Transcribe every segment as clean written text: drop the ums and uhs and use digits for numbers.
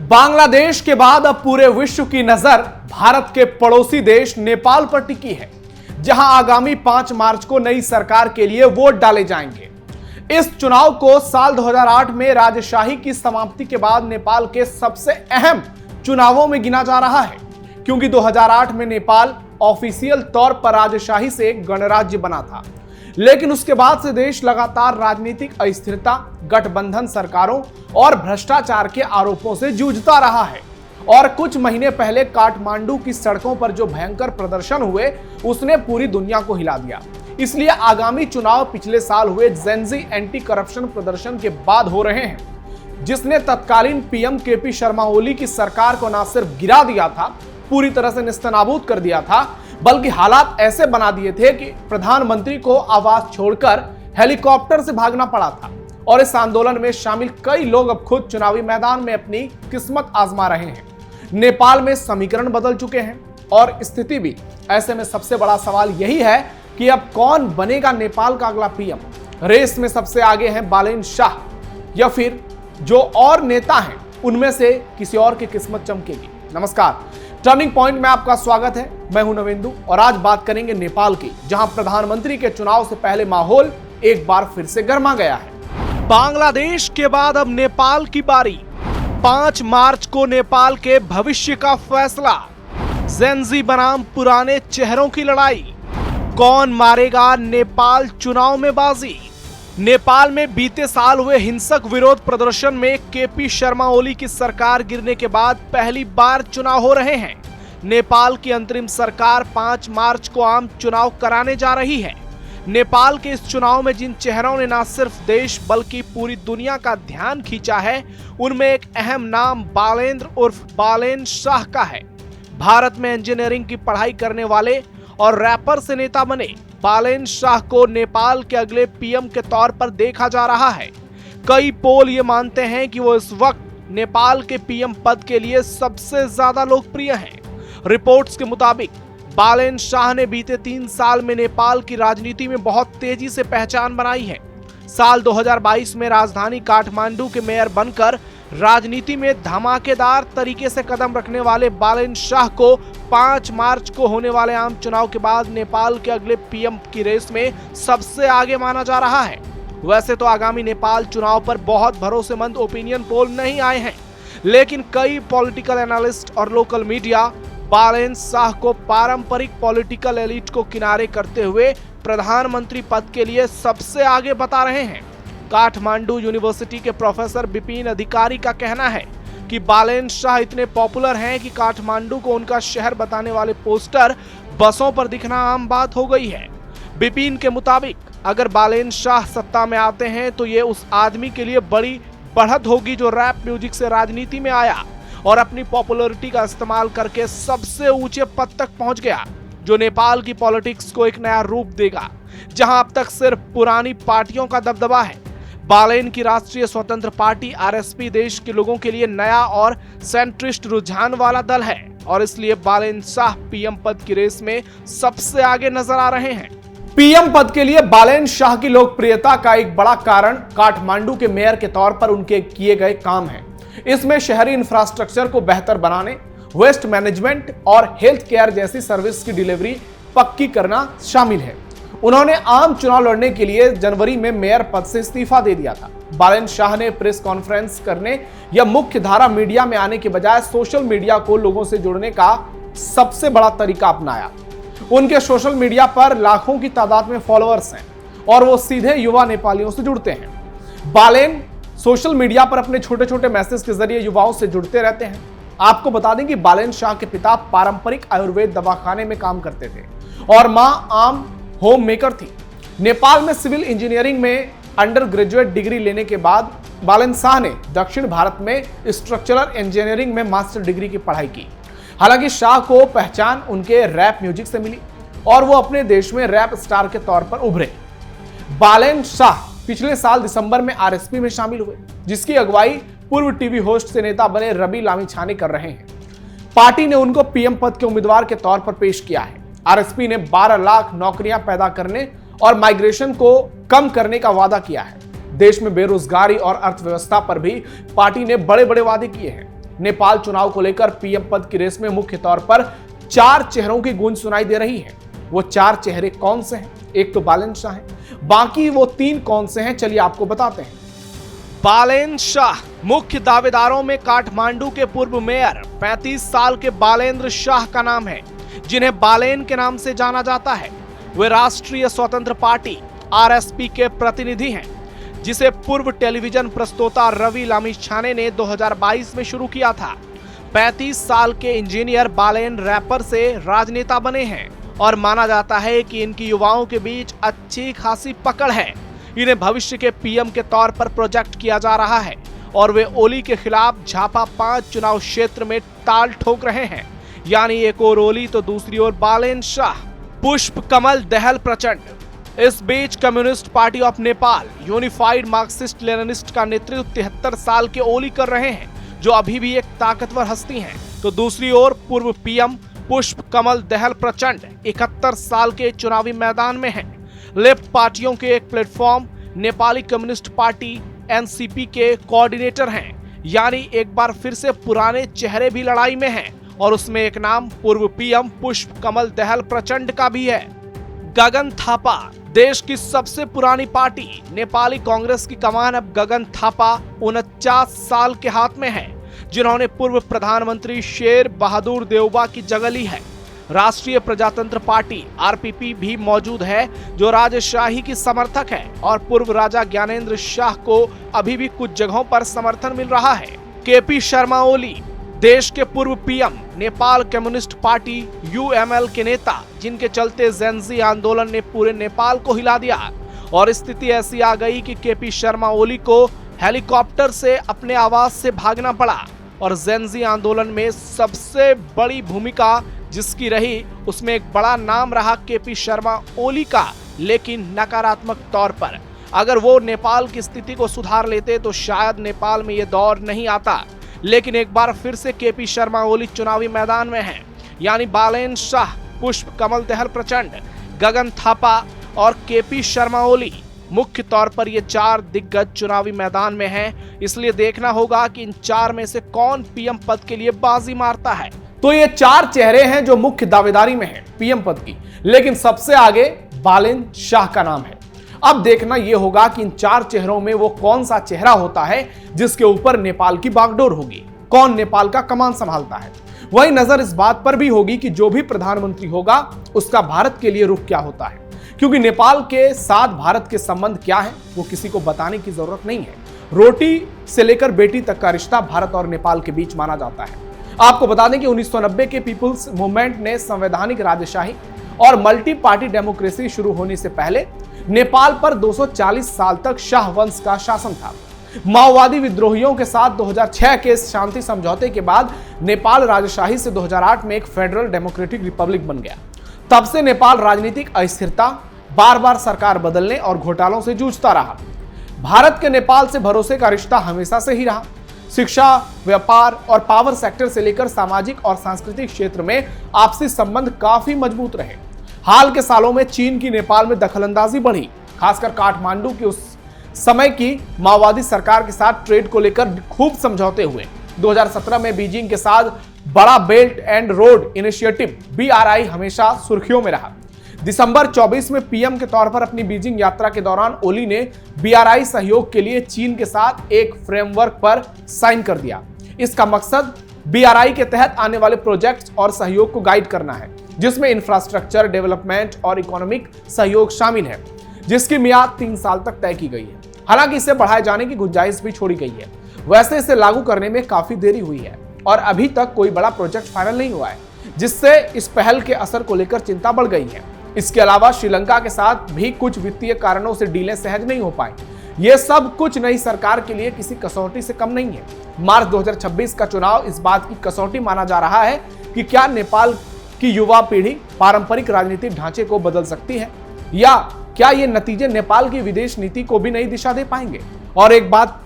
बांग्लादेश के बाद अब पूरे विश्व की नजर भारत के पड़ोसी देश नेपाल पर टिकी है, जहां आगामी 5 मार्च को नई सरकार के लिए वोट डाले जाएंगे। इस चुनाव को साल 2008 में राजशाही की समाप्ति के बाद नेपाल के सबसे अहम चुनावों में गिना जा रहा है, क्योंकि 2008 में नेपाल ऑफिशियल तौर पर राजशाही से एक गणराज्य बना था। लेकिन उसके बाद से देश लगातार राजनीतिक अस्थिरता, गठबंधन सरकारों और भ्रष्टाचार के आरोपों से जूझता रहा है। और कुछ महीने पहले काठमांडू की सड़कों पर जो भयंकर प्रदर्शन हुए, उसने पूरी दुनिया को हिला दिया। इसलिए आगामी चुनाव पिछले साल हुए जेनजी एंटी करप्शन प्रदर्शन के बाद हो रहे हैं, जिसने तत्कालीन पीएम केपी शर्मा ओली की सरकार को न सिर्फ गिरा दिया था, पूरी तरह से नेस्तनाबूद कर दिया था, बल्कि हालात ऐसे बना दिए थे कि प्रधानमंत्री को आवास छोड़कर हेलीकॉप्टर से भागना पड़ा था। और इस आंदोलन में शामिल कई लोग अब खुद चुनावी मैदान में अपनी किस्मत आजमा रहे हैं। नेपाल में समीकरण बदल चुके हैं और स्थिति भी। ऐसे में सबसे बड़ा सवाल यही है कि अब कौन बनेगा नेपाल का अगला पीएम। रेस में सबसे आगे हैं बालेन शाह, या फिर जो और नेता हैं उनमें से किसी और की किस्मत चमकेगी। नमस्कार, टर्निंग पॉइंट में आपका स्वागत है। मैं हूं नवेंदु और आज बात करेंगे नेपाल की, जहां प्रधानमंत्री के चुनाव से पहले माहौल एक बार फिर से गर्मा गया है। बांग्लादेश के बाद अब नेपाल की बारी। 5 मार्च को नेपाल के भविष्य का फैसला। जेनजी बनाम पुराने चेहरों की लड़ाई। कौन मारेगा नेपाल चुनाव में बाजी। नेपाल में बीते साल हुए हिंसक विरोध प्रदर्शन में केपी शर्मा ओली की सरकार गिरने के बाद पहली बार चुनाव हो रहे हैं। नेपाल की अंतरिम सरकार 5 मार्च को आम चुनाव कराने जा रही है। नेपाल के इस चुनाव में जिन चेहरों ने न सिर्फ देश बल्कि पूरी दुनिया का ध्यान खींचा है, उनमें एक अहम नाम बालेन्द्र उर्फ बालेन शाह का है। भारत में इंजीनियरिंग की पढ़ाई करने वाले और रैपर से नेता बने बालेन शाह को नेपाल के अगले पीएम के तौर पर देखा जा रहा है। कई पोल ये मानते हैं कि वो इस वक्त नेपाल के पीएम पद के लिए सबसे ज्यादा लोकप्रिय हैं। रिपोर्ट्स के मुताबिक बालेन शाह ने बीते 3 साल में नेपाल की राजनीति में बहुत तेजी से पहचान बनाई है। साल 2022 में राजधानी काठमांडू के मेयर बनकर राजनीति में धमाकेदार तरीके से कदम रखने वाले बालेन शाह को 5 मार्च को होने वाले आम चुनाव के बाद नेपाल के अगले पीएम की रेस में सबसे आगे माना जा रहा है। वैसे तो आगामी नेपाल चुनाव पर बहुत भरोसेमंद ओपिनियन पोल नहीं आए हैं, लेकिन कई पॉलिटिकल एनालिस्ट और लोकल मीडिया बालेन शाह को पारंपरिक पॉलिटिकल एलिट को किनारे करते हुए प्रधानमंत्री पद के लिए सबसे आगे बता रहे हैं। काठमांडू यूनिवर्सिटी के प्रोफेसर विपिन अधिकारी का कहना है कि बालेन शाह इतने पॉपुलर हैं कि काठमांडू को उनका शहर बताने वाले पोस्टर बसों पर दिखना आम बात हो गई है। विपिन के मुताबिक अगर बालेन शाह सत्ता में आते हैं तो ये उस आदमी के लिए बड़ी बढ़त होगी जो रैप म्यूजिक से राजनीति में आया और अपनी पॉपुलैरिटी का इस्तेमाल करके सबसे ऊंचे पद तक पहुंच गया, जो नेपाल की पॉलिटिक्स को एक नया रूप देगा, जहां अब तक सिर्फ पुरानी पार्टियों का दबदबा है। बालेन की राष्ट्रीय स्वतंत्र पार्टी आरएसपी देश के लोगों के लिए नया और सेंट्रिस्ट रुझान वाला दल है और इसलिए बालेन शाह पीएम पद की रेस में सबसे आगे नजर आ रहे हैं। पीएम पद के लिए बालेन शाह की लोकप्रियता का एक बड़ा कारण काठमांडू के मेयर के तौर पर उनके किए गए काम है। इसमें शहरी इंफ्रास्ट्रक्चर को बेहतर बनाने, वेस्ट मैनेजमेंट और हेल्थ केयर जैसी सर्विस की डिलीवरी पक्की करना शामिल है। उन्होंने आम चुनाव लड़ने के लिए जनवरी में मेयर पद से इस्तीफा दे दिया था। बालेन शाह ने प्रेस कॉन्फ्रेंस करने या मुख्य धारा मीडिया में आने के बजाय सोशल मीडिया को लोगों से जुड़ने का सबसे बड़ा तरीका अपनाया। उनके सोशल मीडिया पर लाखों की तादाद में फॉलोअर्स हैं और वो सीधे युवा नेपालियों से जुड़ते हैं। बालेन सोशल मीडिया पर अपने छोटे छोटे मैसेज के जरिए युवाओं से जुड़ते रहते हैं। आपको बता दें कि बालेन शाह के पिता पारंपरिक आयुर्वेद दवाखाने में काम करते थे और मां आम होम मेकर थी। नेपाल में सिविल इंजीनियरिंग में अंडर ग्रेजुएट डिग्री लेने के बाद बालेन शाह ने दक्षिण भारत में स्ट्रक्चरल इंजीनियरिंग में मास्टर डिग्री की पढ़ाई की। हालांकि शाह को पहचान उनके रैप म्यूजिक से मिली और वो अपने देश में रैप स्टार के तौर पर उभरे। बालेन शाह पिछले साल दिसंबर में आरएसपी में शामिल हुए, जिसकी अगुवाई पूर्व टीवी होस्ट से नेता बने रवि लामिछाने कर रहे हैं। पार्टी ने उनको पीएम पद के उम्मीदवार के तौर पर पेश किया है। आरएसपी ने 12 लाख नौकरियां पैदा करने और माइग्रेशन को कम करने का वादा किया है। देश में बेरोजगारी और अर्थव्यवस्था पर भी पार्टी ने बड़े बड़े वादे किए हैं। नेपाल चुनाव को लेकर पीएम पद की रेस में मुख्य तौर पर 4 चेहरों की गूंज सुनाई दे रही है। वो 4 चेहरे कौन से हैं? एक तो बालेन शाह है, बाकी वो 3 कौन से हैं चलिए आपको बताते हैं। बालेन शाह मुख्य दावेदारों में काठमांडू के पूर्व मेयर 35 साल के बालेंद्र शाह का नाम है, जिन्हें बालेन के नाम से जाना जाता है। वे राष्ट्रीय स्वतंत्र पार्टी आरएसपी के प्रतिनिधि हैं, जिसे पूर्व टेलीविजन प्रस्तोता रवि लामिछाने ने 2022 में शुरू किया था। 35 साल के इंजीनियर बालेन रैपर से राजनेता बने हैं और माना जाता है कि इनकी युवाओं के बीच अच्छी खासी पकड़ है। इन्हें भविष्य के पीएम के तौर पर प्रोजेक्ट किया जा रहा है और वे ओली के खिलाफ झापा 5 चुनाव क्षेत्र में ताल ठोक रहे हैं, यानी एक ओर ओली तो दूसरी ओर बालेन शाह। पुष्प कमल दहल प्रचंड। इस बीच communist party of Nepal unified Marxist Leninist का नेतृत्व 73 साल के ओली कर रहे हैं, जो अभी भी एक ताकतवर हस्ती हैं। तो दूसरी ओर पूर्व पीएम पुष्प कमल दहल प्रचंड 71 साल के चुनावी मैदान में हैं। लेफ्ट पार्टियों के एक platform Nepali communist party NCP के कोऑर्डिनेटर हैं, यानी एक बार फिर से पुराने चेहरे भी लड़ाई में हैं और उसमें एक नाम पूर्व पीएम पुष्प कमल दहल प्रचंड का भी है। गगन थापा देश की सबसे पुरानी पार्टी नेपाली कांग्रेस की कमान अब गगन थापा 49 साल के हाथ में है, जिन्होंने पूर्व प्रधानमंत्री शेर बहादुर देउबा की जगह ली है। राष्ट्रीय प्रजातंत्र पार्टी आरपीपी भी मौजूद है, जो राजशाही की समर्थक है और पूर्व राजा ज्ञानेंद्र शाह को अभी भी कुछ जगहों पर समर्थन मिल रहा है। केपी शर्मा ओली देश के पूर्व PM, Nepal communist party UML के नेता, जिनके चलते जेनजी आंदोलन ने पूरे नेपाल को हिला दिया और स्थिति ऐसी आ गई कि केपी शर्मा ओली को हेलीकॉप्टर से अपने आवास से भागना पड़ा और जेनजी आंदोलन में सबसे बड़ी भूमिका जिसकी रही, उसमें एक बड़ा नाम रहा केपी शर्मा ओली का, लेकिन नकारात्मक तौर पर। अगर वो नेपाल की स्थिति को सुधार लेते तो शायद नेपाल में ये दौर नहीं आता, लेकिन एक बार फिर से केपी शर्मा ओली चुनावी मैदान में हैं, यानी बालेन शाह, पुष्प कमल दहल प्रचंड, गगन थापा और केपी शर्मा ओली। मुख्य तौर पर ये 4 दिग्गज चुनावी मैदान में हैं, इसलिए देखना होगा कि इन 4 में से कौन पीएम पद के लिए बाजी मारता है। तो ये 4 चेहरे हैं जो मुख्य दावेदारी में हैं पीएम पद की, लेकिन सबसे आगे बालेन शाह का नाम है। अब देखना यह होगा कि इन 4 चेहरों में वो कौन सा चेहरा होता है जिसके ऊपर नेपाल की बागडोर होगी, कौन नेपाल का कमान संभालता है। वही नजर इस बात पर भी होगी कि जो भी प्रधानमंत्री होगा उसका भारत के लिए रुख क्या होता है, क्योंकि नेपाल के साथ भारत के संबंध क्या है वो किसी को बताने की जरूरत नहीं है। रोटी से लेकर बेटी तक का रिश्ता भारत और नेपाल के बीच माना जाता है। आपको बता दें कि 1990 के पीपुल्स मूवमेंट ने संवैधानिक राजशाही और मल्टी पार्टी डेमोक्रेसी शुरू होने से पहले नेपाल पर 240 साल तक शाह वंश का शासन था। माओवादी विद्रोहियों के साथ 2006 के शांति समझौते के बाद नेपाल राजशाही से 2008 में एक फेडरल डेमोक्रेटिक रिपब्लिक बन गया। तब से नेपाल राजनीतिक अस्थिरता, बार बार सरकार बदलने और घोटालों से जूझता रहा। भारत के नेपाल से भरोसे का रिश्ता हमेशा से ही रहा। शिक्षा, व्यापार और पावर सेक्टर से लेकर सामाजिक और सांस्कृतिक क्षेत्र में आपसी संबंध काफी मजबूत रहे। हाल के सालों में चीन की नेपाल में दखलंदाजी बढ़ी, खासकर काठमांडू की उस समय की माओवादी सरकार के साथ ट्रेड को लेकर खूब समझौते हुए। 2017 में बीजिंग के साथ बड़ा belt and road initiative BRI हमेशा सुर्खियों में रहा। दिसंबर 24 में पीएम के तौर पर अपनी बीजिंग यात्रा के दौरान ओली ने BRI सहयोग के लिए चीन के साथ एक फ्रेमवर्क पर साइन कर दिया। इसका मकसद BRI के तहत आने वाले प्रोजेक्ट्स और सहयोग को गाइड करना है, जिसमें इंफ्रास्ट्रक्चर डेवलपमेंट और इकोनॉमिक सहयोग शामिल है, जिसकी मियाद 3 साल तक तय की गई है। हालांकि इसे बढ़ाए जाने की गुंजाइश भी छोड़ी गई है। वैसे इसे लागू करने में काफी देरी हुई है और अभी तक कोई बड़ा प्रोजेक्ट फाइनल नहीं हुआ है, जिससे इस पहल के असर को लेकर चिंता बढ़ गई है। इसके अलावा श्रीलंका के साथ भी कुछ वित्तीय कारणों से डीलें सहज नहीं हो पाई। ये सब कुछ नई सरकार के लिए किसी कसौटी से कम नहीं है। मार्च 2026 का चुनाव इस बात की कसौटी माना जा रहा है कि क्या नेपाल की युवा पीढ़ी पारंपरिक राजनीतिक ढांचे को बदल सकती है, या क्या ये नतीजे नेपाल की विदेश नीति को भी नई दिशा दे पाएंगे। और एक बात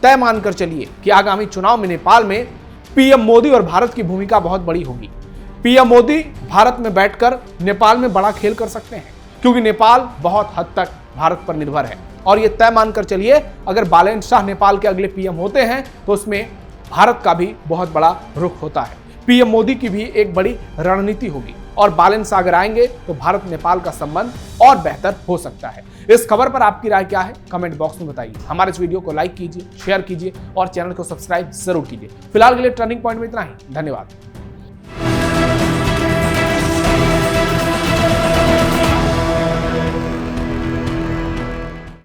तय मानकर चलिए कि आगामी चुनाव में नेपाल में पीएम मोदी और भारत की भूमिका बहुत बड़ी होगी। पीएम मोदी भारत में बैठकर नेपाल में बड़ा खेल कर सकते हैं, क्योंकि नेपाल बहुत हद तक भारत पर निर्भर है। और ये तय मानकर चलिए, अगर बालेन शाह नेपाल के अगले पीएम होते हैं तो उसमें भारत का भी बहुत बड़ा रुख होता है। पीएम मोदी की भी एक बड़ी रणनीति होगी और बालन सागर आएंगे तो भारत नेपाल का संबंध और बेहतर हो सकता है। इस खबर पर आपकी राय क्या है, कमेंट बॉक्स में बताइए। हमारे इस वीडियो को लाइक कीजिए, शेयर कीजिए और चैनल को सब्सक्राइब जरूर कीजिए। फिलहाल के लिए टर्निंग पॉइंट में इतना ही। धन्यवाद।